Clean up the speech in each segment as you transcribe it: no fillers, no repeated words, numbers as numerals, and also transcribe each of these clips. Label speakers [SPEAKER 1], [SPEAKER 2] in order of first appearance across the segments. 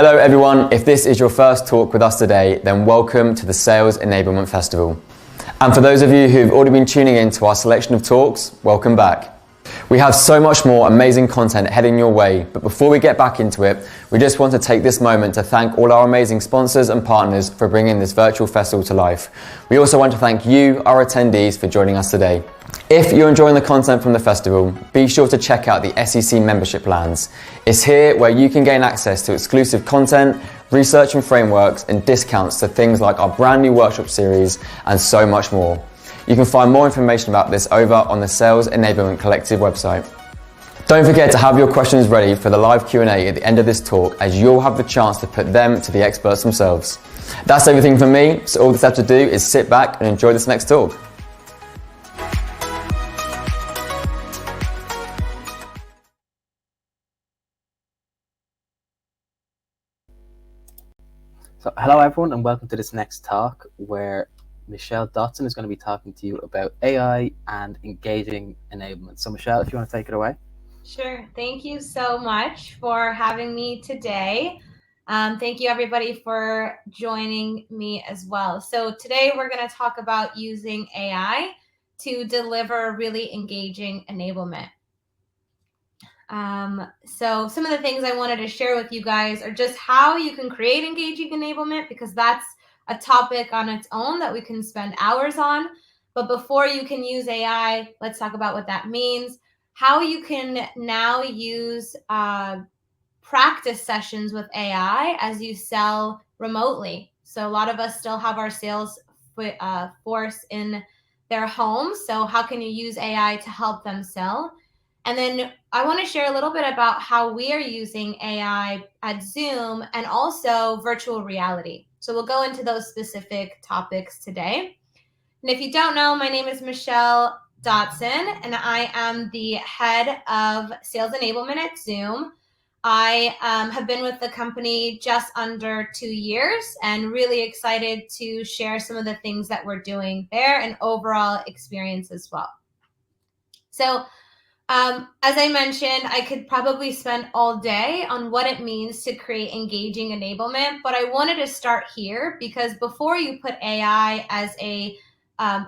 [SPEAKER 1] Hello everyone, if this is your first talk with us today, then welcome to the Sales Enablement Festival. And for those of you who've already been tuning in to our selection of talks, welcome back. We have so much more amazing content heading your way, but before we get back into it, we just want to take this moment to thank all our amazing sponsors and partners for bringing this virtual festival to life. We also want to thank you, our attendees, for joining us today. If you're enjoying the content from the festival, be sure to check out the SEC membership plans. It's here where you can gain access to exclusive content, research and frameworks, and discounts to things like our brand new workshop series and so much more. You can find more information about this over on the Sales Enablement Collective website. Don't forget to have your questions ready for the live Q&A at the end of this talk, as you'll have the chance to put them to the experts themselves. That's everything from me, so all that's left to do is sit back and enjoy this next talk.
[SPEAKER 2] So hello everyone and welcome to this next talk where Michelle Dotson is going to be talking to you about AI and engaging enablement. So Michelle, if you want to take it away.
[SPEAKER 3] Sure. Thank you so much for having me today. Thank you everybody for joining me as well. So today we're going to talk about using AI to deliver really engaging enablement. So some of the things I wanted to share with you guys are just how you can create engaging enablement, because that's a topic on its own that we can spend hours on. But before you can use AI, let's talk about what that means, how you can now use practice sessions with AI as you sell remotely. So a lot of us still have our sales force in their homes. So how can you use AI to help them sell? And then I want to share a little bit about how we are using AI at Zoom and also virtual reality. So we'll go into those specific topics today. And if you don't know, my name is Michelle Dotson, and I am the head of sales enablement at Zoom. I have been with the company just under 2 years and really excited to share some of the things that we're doing there and overall experience as well. So as I mentioned, I could probably spend all day on what it means to create engaging enablement, but I wanted to start here because before you put AI as a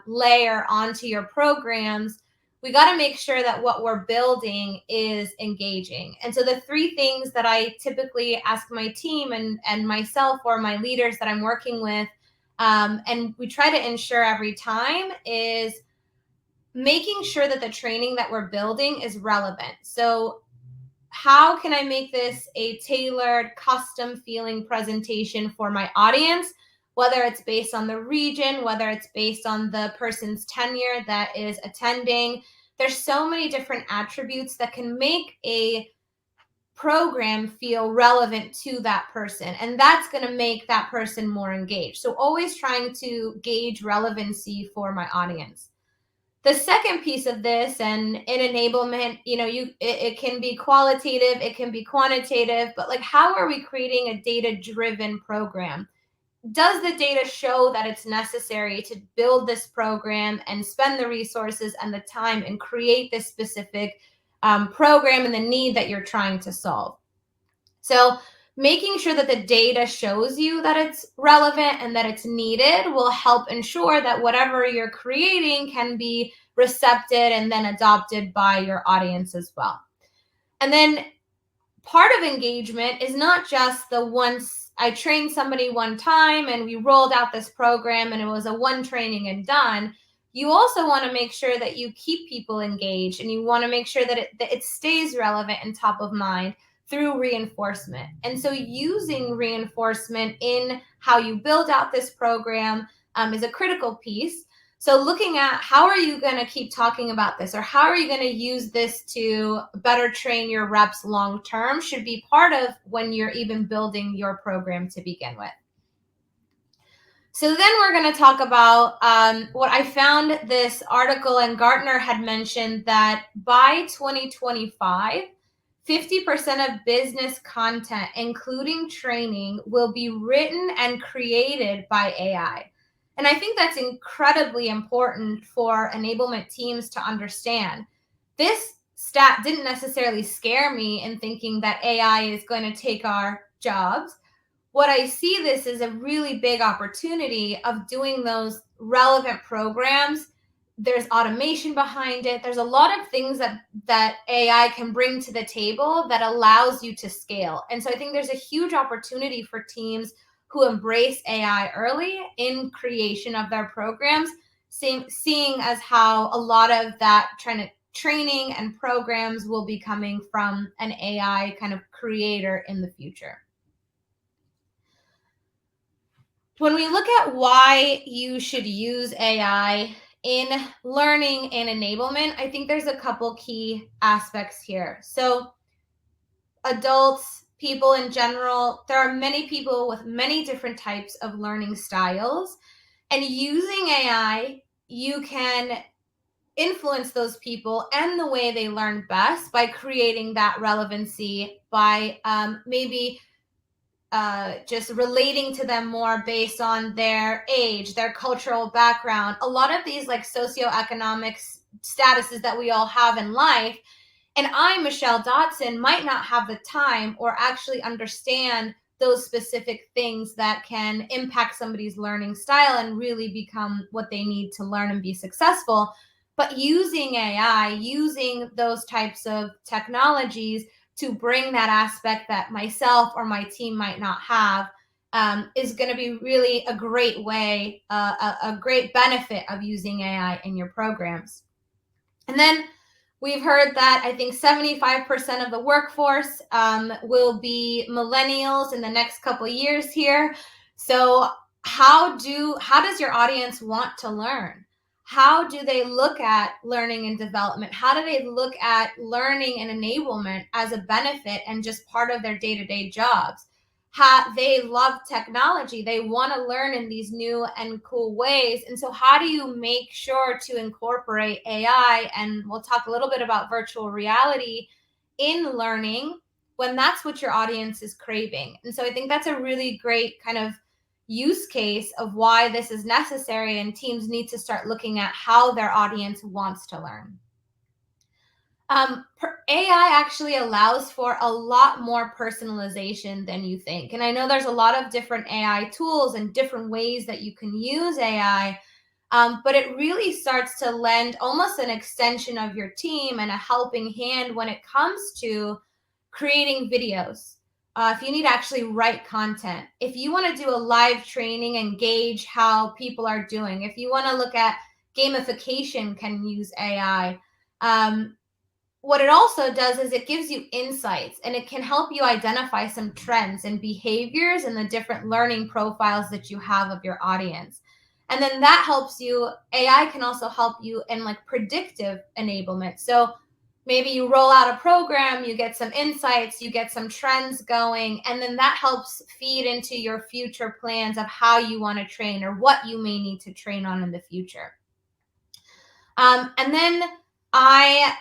[SPEAKER 3] layer onto your programs, we got to make sure that what we're building is engaging. And so the three things that I typically ask my team and myself or my leaders that I'm working with, and we try to ensure every time, is making sure that the training that we're building is relevant. So how can I make this a tailored, custom feeling presentation for my audience, whether it's based on the region, whether it's based on the person's tenure that is attending? There's so many different attributes that can make a program feel relevant to that person, and that's going to make that person more engaged. So always trying to gauge relevancy for my audience. The second piece of this, and in enablement, it can be qualitative, it can be quantitative, but like, how are we creating a data-driven program? Does the data show that it's necessary to build this program and spend the resources and the time and create this specific program and the need that you're trying to solve? So making sure that the data shows you that it's relevant and that it's needed will help ensure that whatever you're creating can be recepted and then adopted by your audience as well. And then part of engagement is not just the once I trained somebody one time and we rolled out this program and it was a one training and done. You also want to make sure that you keep people engaged, and you want to make sure that it stays relevant and top of mind through reinforcement. And so using reinforcement in how you build out this program is a critical piece. So looking at how are you going to keep talking about this, or how are you going to use this to better train your reps long term, should be part of when you're even building your program to begin with. So then we're going to talk about what I found this article, and Gartner had mentioned that by 2025, 50% of business content, including training, will be written and created by AI. And I think that's incredibly important for enablement teams to understand. This stat didn't necessarily scare me in thinking that AI is going to take our jobs, what I see this is a really big opportunity of doing those relevant programs. There's automation behind it. There's a lot of things that AI can bring to the table that allows you to scale. And so I think there's a huge opportunity for teams who embrace AI early in creation of their programs, seeing as how a lot of that training and programs will be coming from an AI kind of creator in the future. When we look at why you should use AI in learning and enablement, I think there's a couple key aspects here. So adults, people in general, there are many people with many different types of learning styles. And using AI, you can influence those people and the way they learn best by creating that relevancy, by maybe just relating to them more based on their age, their cultural background. A lot of these like socioeconomic statuses that we all have in life. And I, Michelle Dotson, might not have the time or actually understand those specific things that can impact somebody's learning style and really become what they need to learn and be successful. But using AI, using those types of technologies to bring that aspect that myself or my team might not have is going to be really a great way, a great benefit of using AI in your programs. And then we've heard that I think 75% of the workforce will be millennials in the next couple of years here. So how does your audience want to learn? How do they look at learning and development? How do they look at learning and enablement as a benefit and just part of their day-to-day jobs? They love technology. They want to learn in these new and cool ways. And so how do you make sure to incorporate AI, and we'll talk a little bit about virtual reality, in learning when that's what your audience is craving? And so I think that's a really great kind of use case of why this is necessary, and teams need to start looking at how their audience wants to learn. AI actually allows for a lot more personalization than you think. And I know there's a lot of different AI tools and different ways that you can use AI, but it really starts to lend almost an extension of your team and a helping hand when it comes to creating videos. If you need to actually write content, if you want to do a live training and gauge how people are doing, if you want to look at gamification, can use AI. What it also does is it gives you insights, and it can help you identify some trends and behaviors and the different learning profiles that you have of your audience. And then that helps you. AI can also help you in like predictive enablement. So maybe you roll out a program, you get some insights, you get some trends going, and then that helps feed into your future plans of how you want to train or what you may need to train on in the future. And then I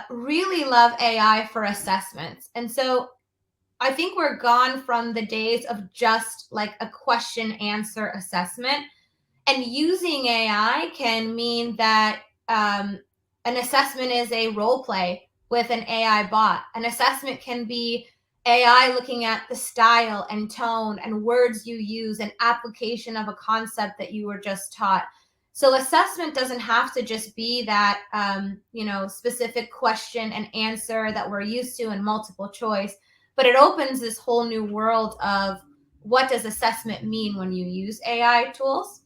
[SPEAKER 3] really love AI for assessments. And so I think we're gone from the days of just like a question answer assessment. And using AI can mean that an assessment is a role play with an AI bot. An assessment can be AI looking at the style and tone and words you use and application of a concept that you were just taught. So assessment doesn't have to just be that, specific question and answer that we're used to in multiple choice, but it opens this whole new world of what does assessment mean when you use AI tools.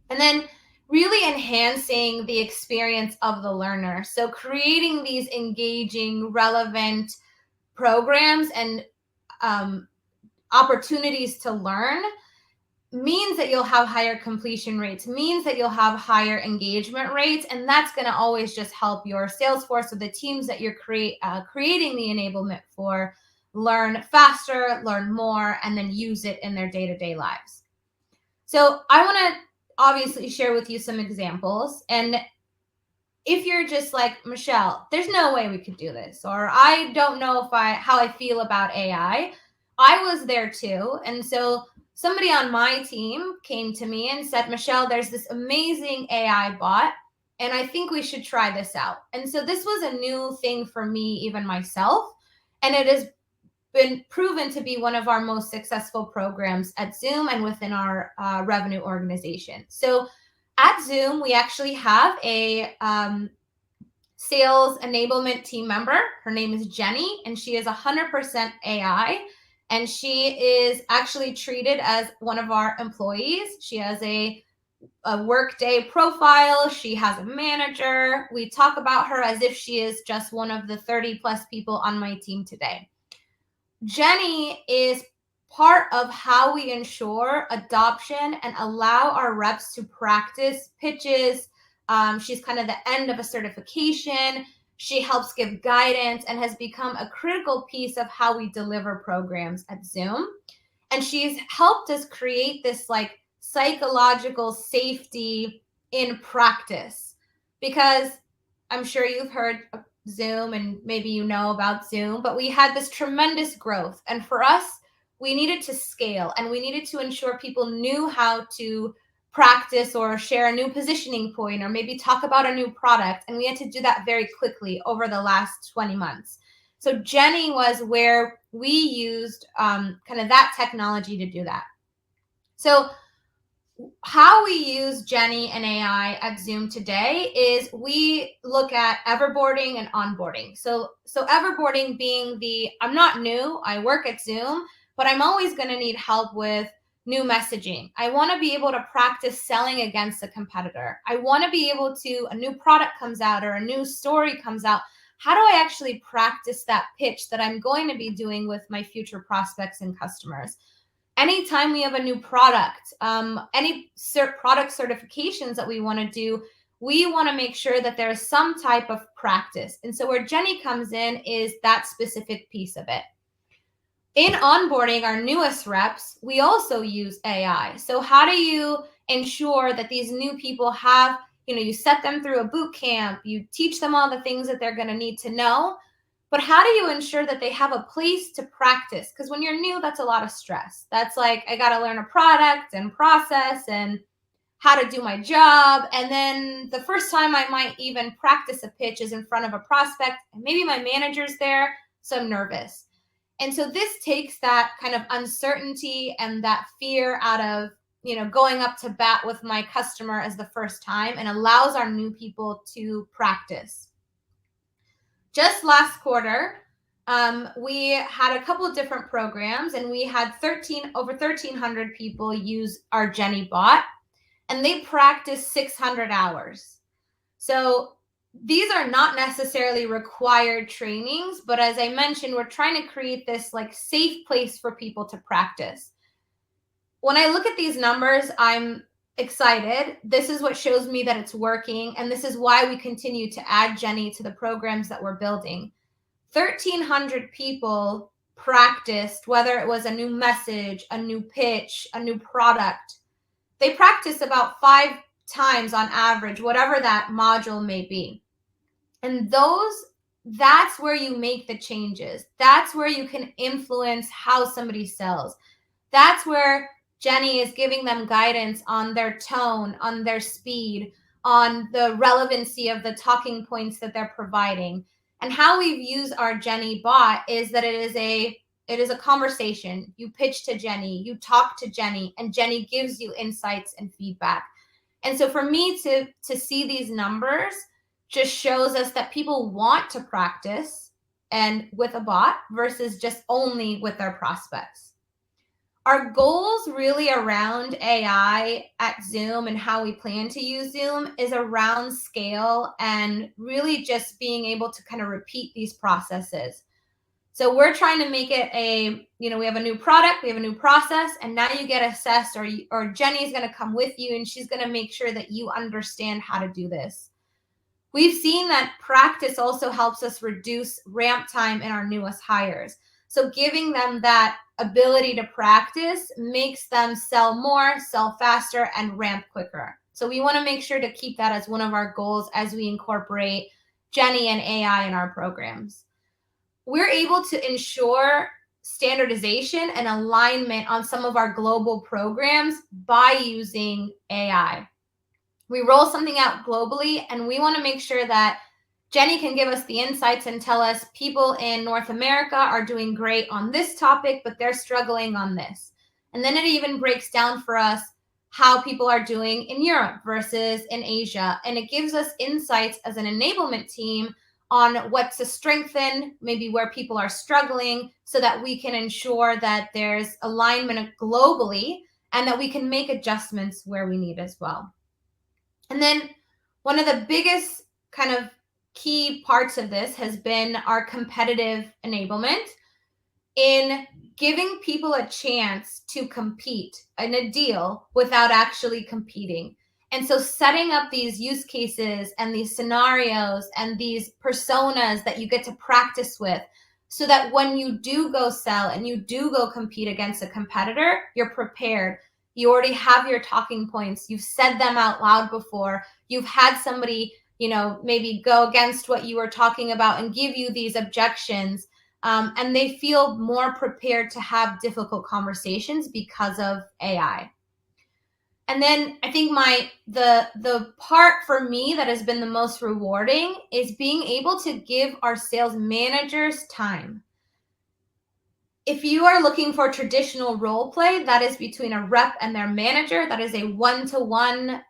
[SPEAKER 3] And then really enhancing the experience of the learner. So creating these engaging, relevant programs and opportunities to learn means that you'll have higher completion rates, means that you'll have higher engagement rates, and that's going to always just help your sales force or the teams that you're creating the enablement for learn faster, learn more, and then use it in their day-to-day lives. So I want to obviously share with you some examples. And if you're just like, Michelle, there's no way we could do this, or I don't know how I feel about AI. I was there too. And so somebody on my team came to me and said, Michelle, there's this amazing AI bot, and I think we should try this out. And so this was a new thing for me, even myself. And it is been proven to be one of our most successful programs at Zoom and within our revenue organization. So at Zoom, we actually have a sales enablement team member. Her name is Jenny, and she is 100% AI. And she is actually treated as one of our employees. She has a workday profile. She has a manager. We talk about her as if she is just one of the 30 plus people on my team today. Jenny is part of how we ensure adoption and allow our reps to practice pitches. She's kind of the end of a certification. She helps give guidance and has become a critical piece of how we deliver programs at Zoom. And she's helped us create this like psychological safety in practice, because I'm sure you've heard of Zoom and maybe you know about Zoom, but we had this tremendous growth. And for us, we needed to scale and we needed to ensure people knew how to practice or share a new positioning point or maybe talk about a new product. And we had to do that very quickly over the last 20 months. So Jenny was where we used kind of that technology to do that. So how we use Jenny and AI at Zoom today is we look at everboarding and onboarding. So everboarding being I'm not new, I work at Zoom, but I'm always going to need help with new messaging. I want to be able to practice selling against a competitor. I want to be able to, a new product comes out or a new story comes out. How do I actually practice that pitch that I'm going to be doing with my future prospects and customers? Anytime we have a new product, any product certifications that we want to do, we want to make sure that there's some type of practice. And so where Jenny comes in is that specific piece of it. In onboarding our newest reps, we also use AI. So how do you ensure that these new people have, you set them through a boot camp, you teach them all the things that they're going to need to know, but how do you ensure that they have a place to practice? Because when you're new, that's a lot of stress. That's like, I got to learn a product and process and how to do my job. And then the first time I might even practice a pitch is in front of a prospect, and maybe my manager's there, so I'm nervous. And so this takes that kind of uncertainty and that fear out of, going up to bat with my customer as the first time, and allows our new people to practice. Just last quarter, we had a couple of different programs, and we had over 1,300 people use our Jenny bot, and they practiced 600 hours. So these are not necessarily required trainings, but as I mentioned, we're trying to create this like safe place for people to practice. When I look at these numbers, I'm excited. This is what shows me that it's working, and this is why we continue to add Jenny to the programs that we're building. 1,300 people practiced, whether it was a new message, a new pitch, a new product. They practice about 5 times on average, whatever that module may be. And that's where you make the changes. That's where you can influence how somebody sells. That's where Jenny is giving them guidance on their tone, on their speed, on the relevancy of the talking points that they're providing. And how we've used our Jenny bot is that it is a conversation. You pitch to Jenny, you talk to Jenny, and Jenny gives you insights and feedback. And so for me to see these numbers just shows us that people want to practice and with a bot versus just only with their prospects. Our goals really around AI at Zoom and how we plan to use Zoom is around scale and really just being able to kind of repeat these processes. So we're trying to make it we have a new product, we have a new process, and now you get assessed, or Jenny's going to come with you and she's going to make sure that you understand how to do this. We've seen that practice also helps us reduce ramp time in our newest hires. So giving them that ability to practice makes them sell more, sell faster, and ramp quicker. So we want to make sure to keep that as one of our goals as we incorporate Jenny and AI in our programs. We're able to ensure standardization and alignment on some of our global programs by using AI. We roll something out globally, and we want to make sure that Jenny can give us the insights and tell us people in North America are doing great on this topic, but they're struggling on this. And then it even breaks down for us how people are doing in Europe versus in Asia. And it gives us insights as an enablement team on what to strengthen, maybe where people are struggling, so that we can ensure that there's alignment globally and that we can make adjustments where we need as well. And then one of the biggest kind of key parts of this has been our competitive enablement in giving people a chance to compete in a deal without actually competing. And so setting up these use cases and these scenarios and these personas that you get to practice with, so that when you do go sell and you do go compete against a competitor, you're prepared. You already have your talking points. You've said them out loud before. You've had somebody, maybe go against what you were talking about and give you these objections. And they feel more prepared to have difficult conversations because of AI. And then I think the part for me that has been the most rewarding is being able to give our sales managers time. If you are looking for traditional role play, that is between a rep and their manager. That is a one-to-one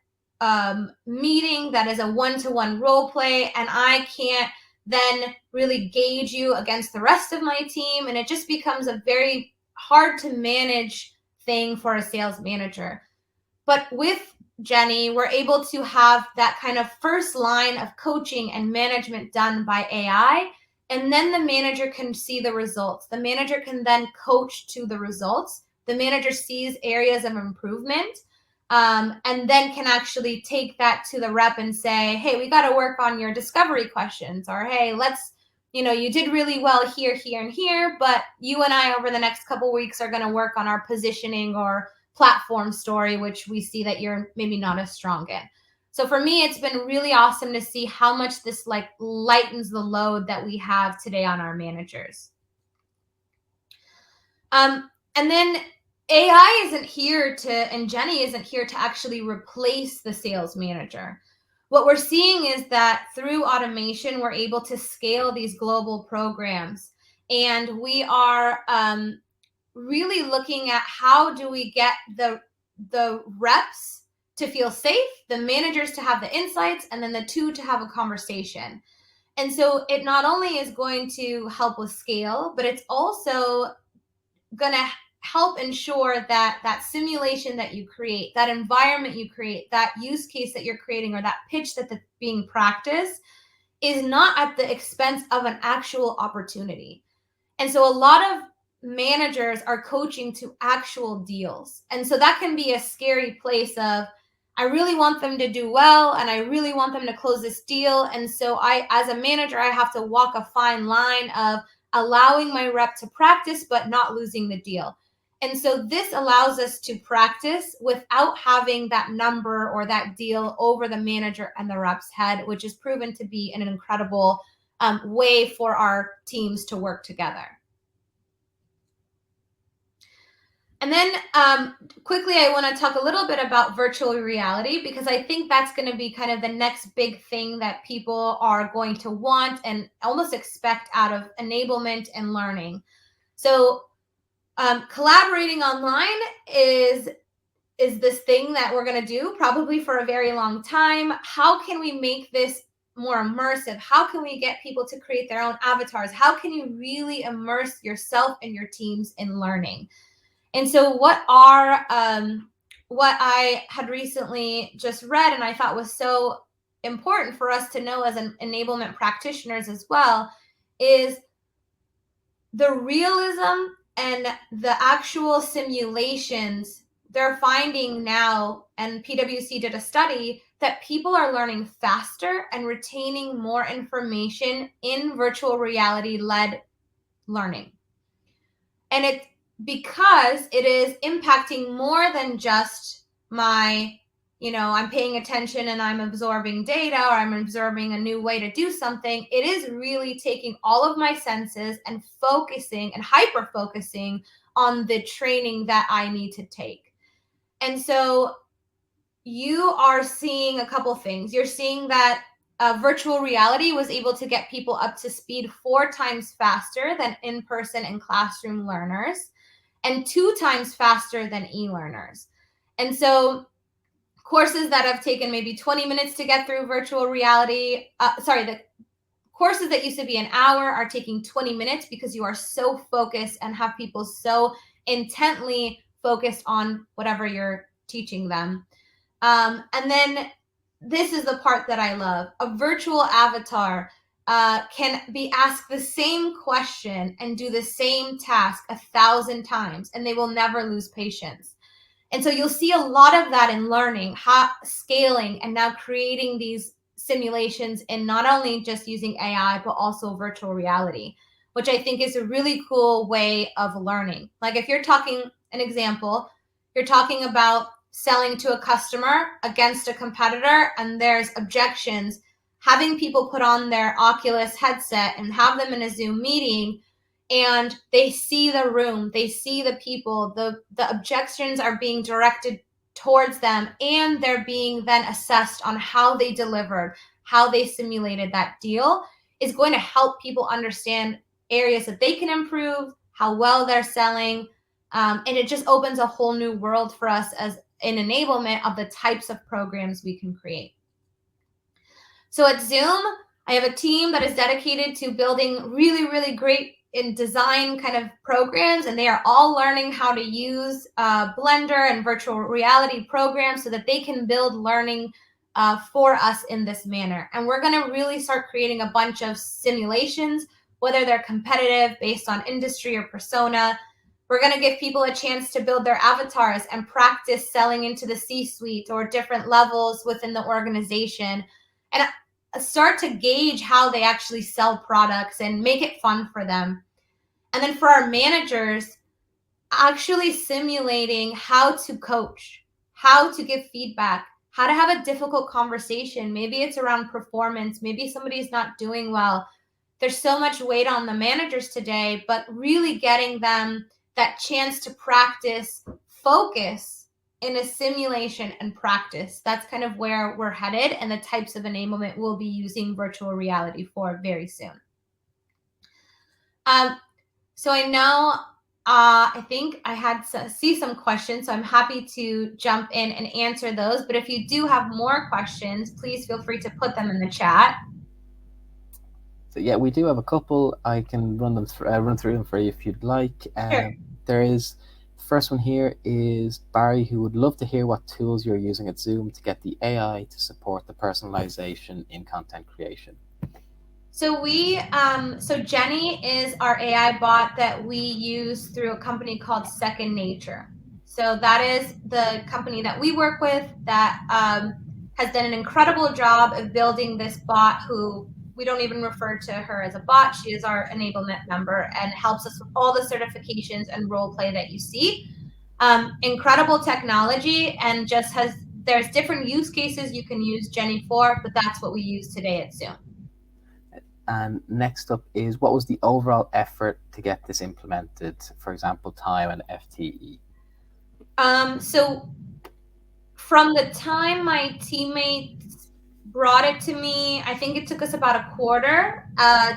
[SPEAKER 3] meeting. That is a one-to-one role play. And I can't then really gauge you against the rest of my team. And it just becomes a very hard to manage thing for a sales manager. But with Jenny, we're able to have that kind of first line of coaching and management done by AI. And then the manager can see the results. The manager can then coach to the results. The manager sees areas of improvement, and then can actually take that to the rep and say, hey, we got to work on your discovery questions. Or, hey, you did really well here, here, and here, but you and I over the next couple of weeks are going to work on our positioning or platform story, which we see that you're maybe not as strong in. So for me, it's been really awesome to see how much this lightens the load that we have today on our managers. And then AI isn't here and Jenny isn't here to actually replace the sales manager. What we're seeing is that through automation, we're able to scale these global programs. And we are really looking at how do we get the reps to feel safe, the managers to have the insights, and then the two to have a conversation. And so it not only is going to help with scale, but it's also going to help ensure that simulation that you create, that environment you create, that use case that you're creating, or that pitch that's being practiced is not at the expense of an actual opportunity. And so a lot of managers are coaching to actual deals. And so that can be a scary place of, I really want them to do well, and I really want them to close this deal. And so as a manager, I have to walk a fine line of allowing my rep to practice, but not losing the deal. And so this allows us to practice without having that number or that deal over the manager and the rep's head, which is proven to be an incredible way for our teams to work together. And then quickly, I want to talk a little bit about virtual reality, because I think that's going to be kind of the next big thing that people are going to want and almost expect out of enablement and learning. So collaborating online is this thing that we're going to do probably for a very long time. How can we make this more immersive? How can we get people to create their own avatars? How can you really immerse yourself and your teams in learning? And so what I had recently just read and I thought was so important for us to know as an enablement practitioners as well is the realism and the actual simulations. They're finding now, and PwC did a study, that people are learning faster and retaining more information in virtual reality-led learning. And it's because it is impacting more than just I'm paying attention and I'm absorbing data, or I'm absorbing a new way to do something. It is really taking all of my senses and focusing and hyper-focusing on the training that I need to take. And so you are seeing a couple things. You're seeing that virtual reality was able to get people up to speed 4 times faster than in-person and classroom learners, and 2 times faster than e-learners. And so courses that have taken maybe 20 minutes to get through virtual reality, the courses that used to be an hour are taking 20 minutes because you are so focused and have people so intently focused on whatever you're teaching them. And then this is the part that I love. A virtual avatar can be asked the same question and do the same task 1,000 times, and they will never lose patience. And so you'll see a lot of that in learning, scaling, and now creating these simulations in not only just using AI, but also virtual reality, which I think is a really cool way of learning. Like if you're talking, an example, you're talking about selling to a customer against a competitor and there's objections, having people put on their Oculus headset and have them in a Zoom meeting and they see the room, they see the people, the objections are being directed towards them and they're being then assessed on how they delivered, how they simulated that deal, is going to help people understand areas that they can improve, how well they're selling, and it just opens a whole new world for us as an enablement of the types of programs we can create. So at Zoom, I have a team that is dedicated to building really, really great in design kind of programs, and they are all learning how to use Blender and virtual reality programs so that they can build learning for us in this manner. And we're going to really start creating a bunch of simulations, whether they're competitive based on industry or persona. We're going to give people a chance to build their avatars and practice selling into the C-suite or different levels within the organization, and start to gauge how they actually sell products and make it fun for them. And then for our managers, actually simulating how to coach, how to give feedback, how to have a difficult conversation. Maybe it's around performance. Maybe somebody's not doing well. There's so much weight on the managers today, but really getting them that chance to practice focus in a simulation and practice. That's kind of where we're headed and the types of enablement we'll be using virtual reality for very soon. So I know, I think I had see some questions, so I'm happy to jump in and answer those. But if you do have more questions, please feel free to put them in the chat.
[SPEAKER 2] So yeah, we do have a couple. I can run through them for you if you'd like.
[SPEAKER 3] Sure.
[SPEAKER 2] There is, first one here is Barry, who would love to hear what tools you're using at Zoom to get the AI to support the personalization in content creation.
[SPEAKER 3] So so Jenny is our AI bot that we use through a company called Second Nature. So that is the company that we work with that has done an incredible job of building this bot, who we don't even refer to her as a bot. She is our enablement member and helps us with all the certifications and role play that you see. Incredible technology, and just there's different use cases you can use Jenny for, but that's what we use today at Zoom.
[SPEAKER 2] And next up is, what was the overall effort to get this implemented? For example, time and FTE.
[SPEAKER 3] So from the time my teammates brought it to me, I think it took us about a quarter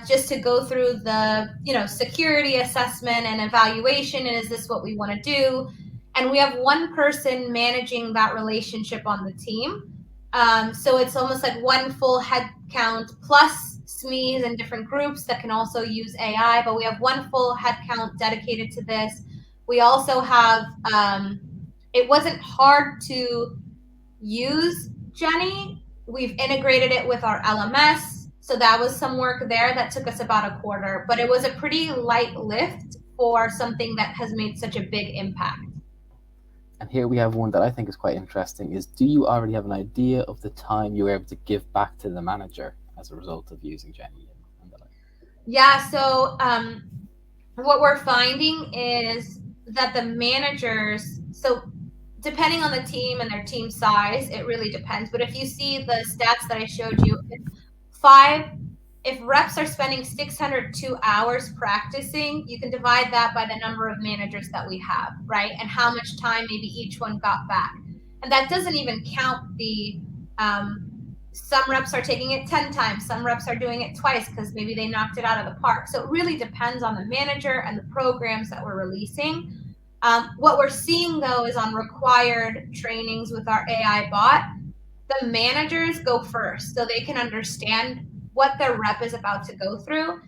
[SPEAKER 3] just to go through the security assessment and evaluation, and is this what we want to do? And we have one person managing that relationship on the team. So it's almost like one full head count plus SMEs and different groups that can also use AI, but we have one full head count dedicated to this. We also have, it wasn't hard to use Jenny. We've integrated it with our LMS. So that was some work there that took us about a quarter, but it was a pretty light lift for something that has made such a big impact.
[SPEAKER 2] And here we have one that I think is quite interesting, is, do you already have an idea of the time you were able to give back to the manager as a result of using Jenny?
[SPEAKER 3] Yeah, so what we're finding is that the managers, so depending on the team and their team size, it really depends. But if you see the stats that I showed you, if reps are spending 602 hours practicing, you can divide that by the number of managers that we have, right? And how much time maybe each one got back. And that doesn't even count the some reps are taking it 10 times, some reps are doing it twice because maybe they knocked it out of the park. So it really depends on the manager and the programs that we're releasing. What we're seeing though is on required trainings with our AI bot, the managers go first so they can understand what their rep is about to go through.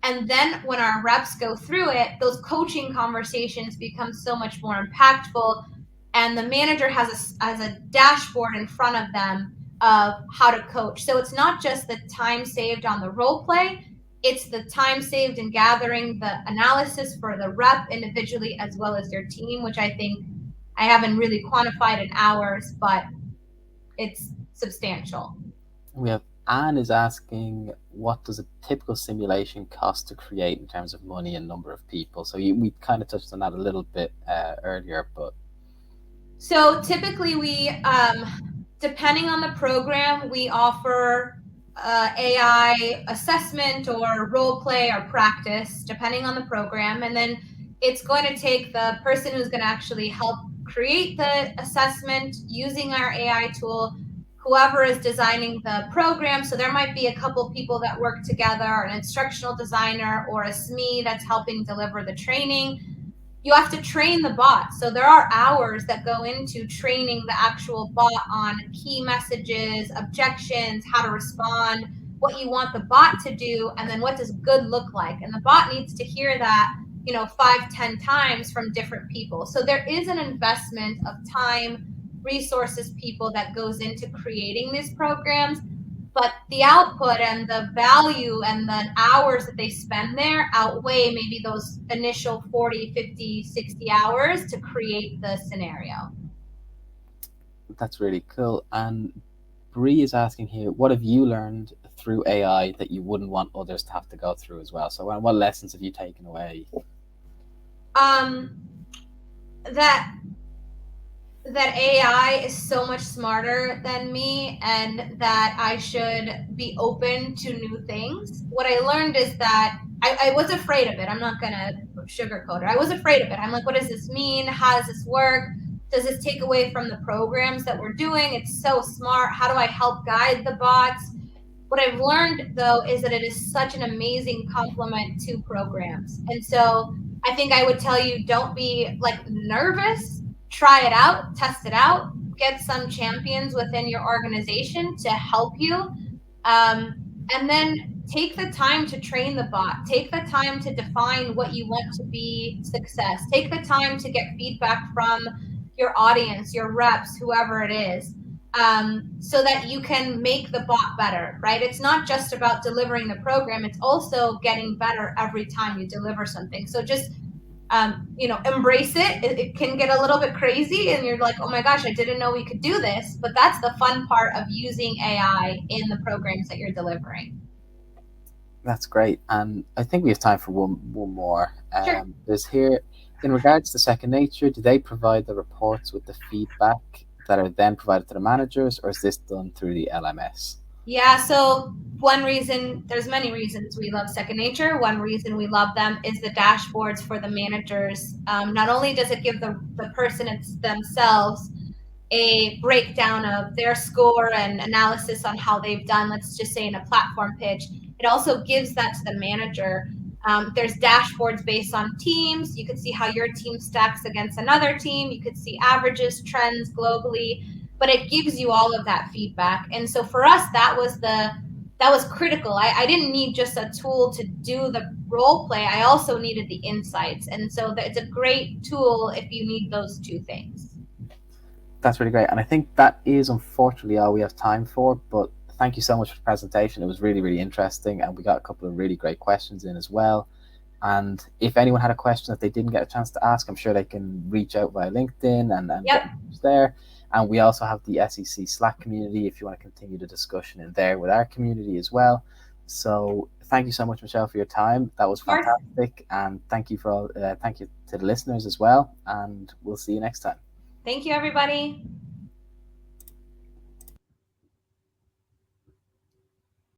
[SPEAKER 3] And then when our reps go through it, those coaching conversations become so much more impactful. And the manager has a dashboard in front of them of how to coach. So it's not just the time saved on the role play, it's the time saved in gathering the analysis for the rep individually as well as their team, which I think I haven't really quantified in hours, but it's substantial.
[SPEAKER 2] We have Anne is asking, what does a typical simulation cost to create in terms of money and number of people? So we kind of touched on that a little bit earlier, but.
[SPEAKER 3] So typically we, depending on the program, we offer AI assessment or role play or practice, depending on the program. And then it's going to take the person who's going to actually help create the assessment using our AI tool, whoever is designing the program. So there might be a couple people that work together, an instructional designer or a SME that's helping deliver the training. You have to train the bot. So there are hours that go into training the actual bot on key messages, objections, how to respond, what you want the bot to do, and then what does good look like. And the bot needs to hear that, 5-10 times from different people. So there is an investment of time, resources, people that goes into creating these programs. But the output and the value and the hours that they spend there outweigh maybe those initial 40, 50, 60 hours to create the scenario.
[SPEAKER 2] That's really cool. And Bree is asking here, what have you learned through AI that you wouldn't want others to have to go through as well? So what lessons have you taken away?
[SPEAKER 3] That AI is so much smarter than me and that I should be open to new things. What I learned is that I was afraid of it. I'm not going to sugarcoat it. I was afraid of it. I'm like, what does this mean? How does this work? Does this take away from the programs that we're doing? It's so smart. How do I help guide the bots? What I've learned, though, is that it is such an amazing complement to programs. And so I think I would tell you, don't be nervous. Try it out, test it out, get some champions within your organization to help you. And then take the time to train the bot. Take the time to define what you want to be success. Take the time to get feedback from your audience, your reps, whoever it is, so that you can make the bot better, right? It's not just about delivering the program. It's also getting better every time you deliver something. So just embrace it. It can get a little bit crazy and you're like, oh my gosh, I didn't know we could do this. But that's the fun part of using AI in the programs that you're delivering.
[SPEAKER 2] That's great. And I think we have time for one more.
[SPEAKER 3] Sure.
[SPEAKER 2] There's here, in regards to Second Nature, do they provide the reports with the feedback that are then provided to the managers, or is this done through the LMS?
[SPEAKER 3] Yeah, so one reason, there's many reasons we love Second Nature. One reason we love them is the dashboards for the managers. Not only does it give the person themselves a breakdown of their score and analysis on how they've done, let's just say in a platform pitch, it also gives that to the manager. There's dashboards based on teams. You could see how your team stacks against another team. You could see averages, trends globally, but it gives you all of that feedback. And so for us, that was critical. I didn't need just a tool to do the role play. I also needed the insights. And so it's a great tool if you need those two things.
[SPEAKER 2] That's really great. And I think that is unfortunately all we have time for, but thank you so much for the presentation. It was really, really interesting. And we got a couple of really great questions in as well. And if anyone had a question that they didn't get a chance to ask, I'm sure they can reach out via LinkedIn and
[SPEAKER 3] Yep.
[SPEAKER 2] get there. And we also have the SEC Slack community if you want to continue the discussion in there with our community as well. So thank you so much, Michelle, for your time. That was fantastic. And thank you to the listeners as well. And we'll see you next time.
[SPEAKER 3] Thank you, everybody.